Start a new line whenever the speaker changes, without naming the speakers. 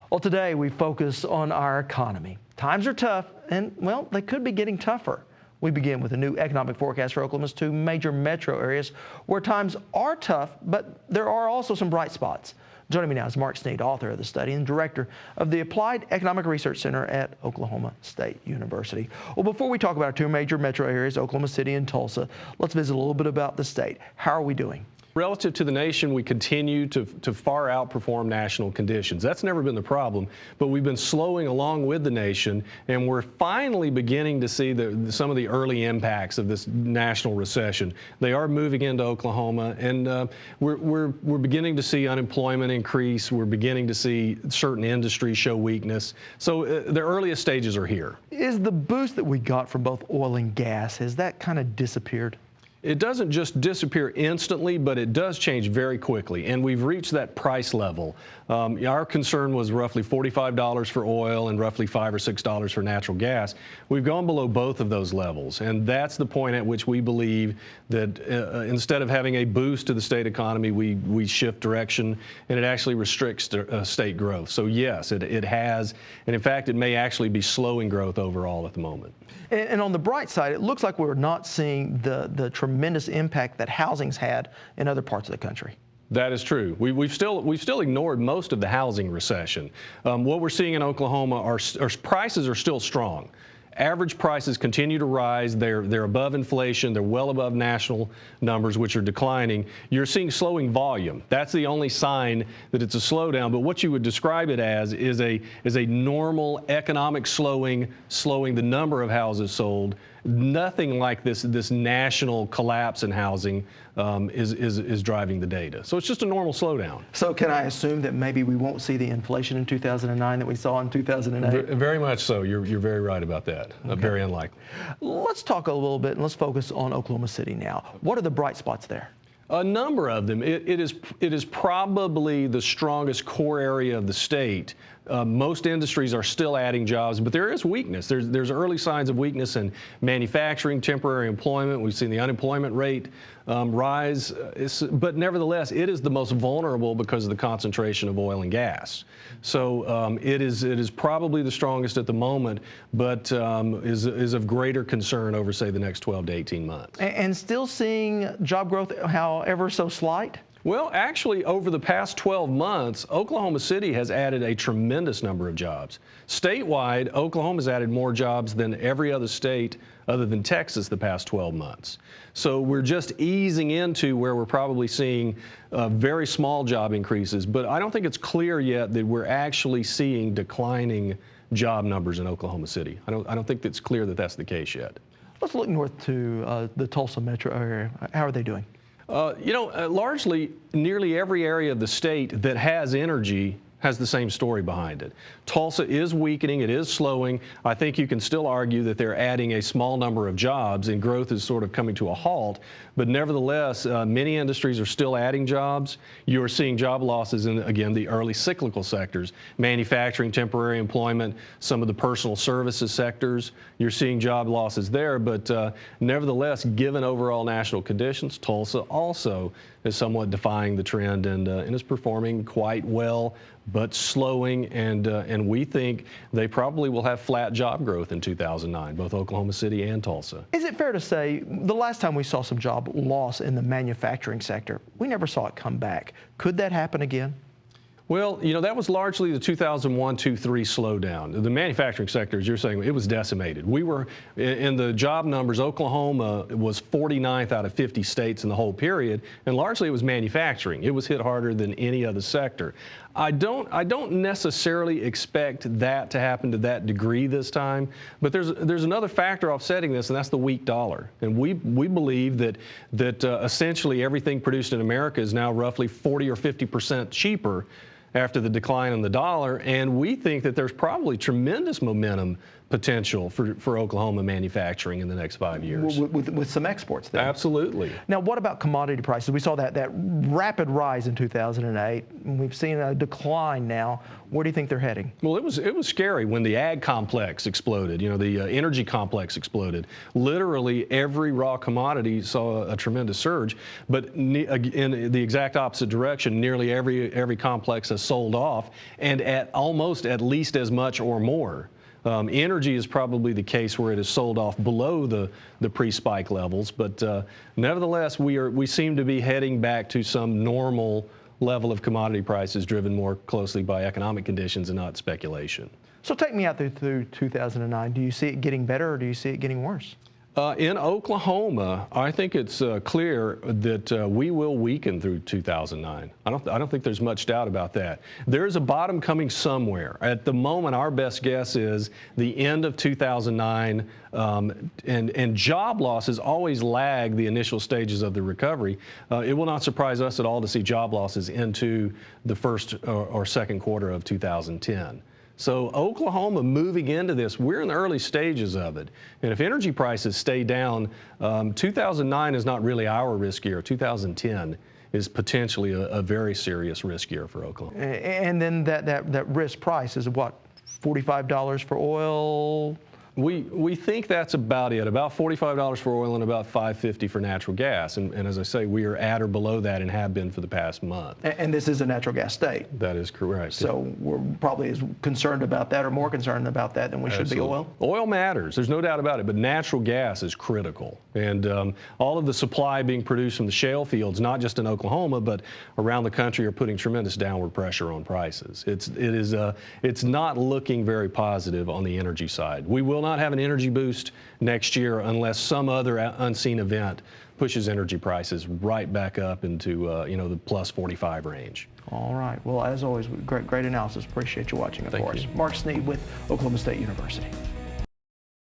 Well, today we focus on our economy. Times are tough, and, well, they could be getting tougher. We begin with a new economic forecast for Oklahoma's two major metro areas where times are tough, but there are also some bright spots. Joining me now is Mark Snead, author of the study and director of the Applied Economic Research Center at Oklahoma State University. Well, before we talk about our two major metro areas, Oklahoma City and Tulsa, let's visit a little bit about the state. How are we doing?
Relative to the nation, we continue to far outperform national conditions. That's never been the problem, but we've been slowing along with the nation, and we're finally beginning to see some of the early impacts of this national recession. They are moving into Oklahoma, and we're beginning to see unemployment increase. We're beginning to see certain industries show weakness. So the earliest stages are here.
Is the boost that we got from both oil and gas, has that kind of disappeared?
It doesn't just disappear instantly, but it does change very quickly, and we've reached that price level. Our concern was roughly $45 for oil and roughly $5 or $6 for natural gas. We've gone below both of those levels, and that's the point at which we believe that instead of having a boost to the state economy, we shift direction, and it actually restricts state growth. So yes, it has, and in fact, it may actually be slowing growth overall at the moment.
And on the bright side, it looks like we're not seeing the tremendous impact that housing's had in other parts of the country.
That is true. We've still ignored most of the housing recession. What we're seeing in Oklahoma are prices are still strong. Average prices continue to rise. They're above inflation. They're well above national numbers, which are declining. You're seeing slowing volume. That's the only sign that it's a slowdown. But what you would describe it as is a normal economic slowing the number of houses sold. Nothing like this national collapse in housing is driving the data. So it's just a normal slowdown.
So can I assume that maybe we won't see the inflation in 2009 that we saw in 2008?
Very much so. You're very right about that. Okay. Very unlikely.
Let's talk a little bit and let's focus on Oklahoma City now. What are the bright spots there?
A number of them. It is probably the strongest core area of the state. Most industries are still adding jobs, but there is weakness. There's early signs of weakness in manufacturing, temporary employment. We've seen the unemployment rate rise, but nevertheless, it is the most vulnerable because of the concentration of oil and gas. So it is probably the strongest at the moment, but is of greater concern over, say, the next 12 to 18 months.
And still seeing job growth, however so slight?
Well, actually, over the past 12 months, Oklahoma City has added a tremendous number of jobs. Statewide, Oklahoma's added more jobs than every other state other than Texas the past 12 months. So we're just easing into where we're probably seeing very small job increases, but I don't think it's clear yet that we're actually seeing declining job numbers in Oklahoma City. I don't think it's clear that that's the case yet.
Let's look north to the Tulsa metro area. How are they doing?
Largely, nearly every area of the state that has energy has the same story behind it. Tulsa is weakening, it is slowing. I think you can still argue that they're adding a small number of jobs and growth is sort of coming to a halt, but nevertheless, many industries are still adding jobs. You're seeing job losses in, again, the early cyclical sectors, manufacturing, temporary employment, some of the personal services sectors. You're seeing job losses there, but nevertheless, given overall national conditions, Tulsa also is somewhat defying the trend and is performing quite well, but slowing, and we think they probably will have flat job growth in 2009, both Oklahoma City and Tulsa.
Is it fair to say the last time we saw some job loss in the manufacturing sector, we never saw it come back? Could that happen again?
Well, that was largely the 2001-2-3 slowdown. The manufacturing sector, as you're saying, it was decimated. We were, in the job numbers, Oklahoma was 49th out of 50 states in the whole period, and largely it was manufacturing. It was hit harder than any other sector. I don't necessarily expect that to happen to that degree this time, but there's another factor offsetting this, and that's the weak dollar. And we believe that essentially everything produced in America is now roughly 40 or 50% cheaper after the decline in the dollar, and we think that there's probably tremendous momentum potential for Oklahoma manufacturing in the next 5 years.
With some exports then.
Absolutely.
Now, what about commodity prices? We saw that rapid rise in 2008. And we've seen a decline now. Where do you think they're heading?
Well, it was scary when the ag complex exploded. You know, the energy complex exploded. Literally every raw commodity saw a tremendous surge. But in the exact opposite direction, nearly every complex has sold off, and at least as much or more. Energy is probably the case where it is sold off below the pre-spike levels, but nevertheless, we seem to be heading back to some normal level of commodity prices driven more closely by economic conditions and not speculation.
So take me out through 2009. Do you see it getting better or do you see it getting worse?
In Oklahoma, I think it's clear that we will weaken through 2009. I don't think there's much doubt about that. There's a bottom coming somewhere. At the moment, our best guess is the end of 2009, and job losses always lag the initial stages of the recovery. It will not surprise us at all to see job losses into the first or second quarter of 2010. So Oklahoma moving into this, we're in the early stages of it. And if energy prices stay down, 2009 is not really our risk year. 2010 is potentially a very serious risk year for Oklahoma.
And then that risk price is what, $45 for oil?
We think that's about it, about $45 for oil and about $5.50 for natural gas. And as I say, we are at or below that and have been for the past month.
And this is a natural gas state.
That is correct.
So we're probably as concerned about that or more concerned about that than we should be oil?
Oil matters. There's no doubt about it. But natural gas is critical. And all of the supply being produced from the shale fields, not just in Oklahoma, but around the country, are putting tremendous downward pressure on prices. It's not looking very positive on the energy side. We will not have an energy boost next year unless some other unseen event pushes energy prices right back up into the plus 45 range.
All right. Well, as always, great analysis. Appreciate you watching, of course.
Thank you.
Mark Snead with Oklahoma State University.